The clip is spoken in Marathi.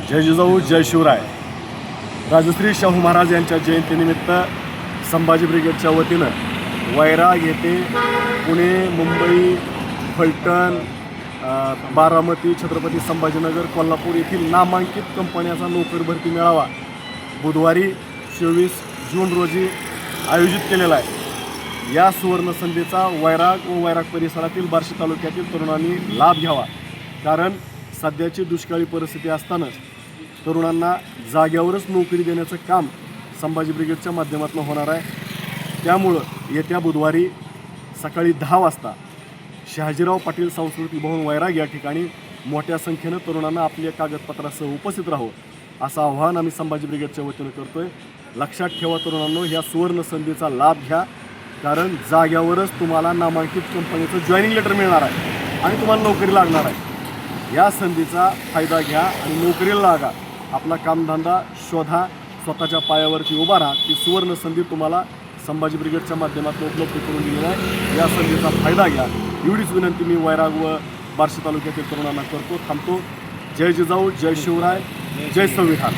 जय जिजाऊ जय शिवराय। राजश्री शाहू महाराज यांच्या जयंतीनिमित्त संभाजी ब्रिगेडच्या वतीनं वैराग येथे पुणे, मुंबई, फलटण, बारामती, छत्रपती संभाजीनगर, कोल्हापूर येथील नामांकित कंपन्यांचा नोकर भरती मेळावा बुधवारी 24 जून रोजी आयोजित केलेला आहे। या सुवर्ण संधीचा वैराग व वैराग परिसरातील बार्शी तालुक्यातील तरुणांनी लाभ घ्यावा, कारण सध्याची दुष्काळी परिस्थिती असताना तरुणांना जाग्यावरच नोकरी देण्याचं काम संभाजी ब्रिगेडच्या माध्यमातून होणार आहे। त्यामुळं येत्या बुधवारी सकाळी 10 वाजता शहाजीराव पाटील सांस्कृतिक भवन वैराग या ठिकाणी मोठ्या संख्येनं तरुणांना आपल्या कागदपत्रासह उपस्थित राहावं असं आवाहन आम्ही संभाजी ब्रिगेडच्या वतीनं करतोय। लक्षात ठेवा तरुणांनो, ह्या सुवर्ण संधीचा लाभ घ्या, कारण जाग्यावरच तुम्हाला नामांकित कंपनीचं जॉईनिंग लेटर मिळणार आहे आणि तुम्हाला नोकरी लागणार आहे। या संधीचा फायदा घ्या आणि नोकरीला लागा, आपला कामधंदा शोधा, स्वतःच्या पायावरती उभा राहा। ती सुवर्ण संधी तुम्हाला संभाजी ब्रिगेडच्या माध्यमातून उपलब्ध करून दिलेली आहे। या संधीचा फायदा घ्या, एवढीच विनंती मी वैराग व बार्शी तालुक्यातील तरुणांना करतो। थांबतो। जय जिजाऊ जय शिवराय जय संविधान।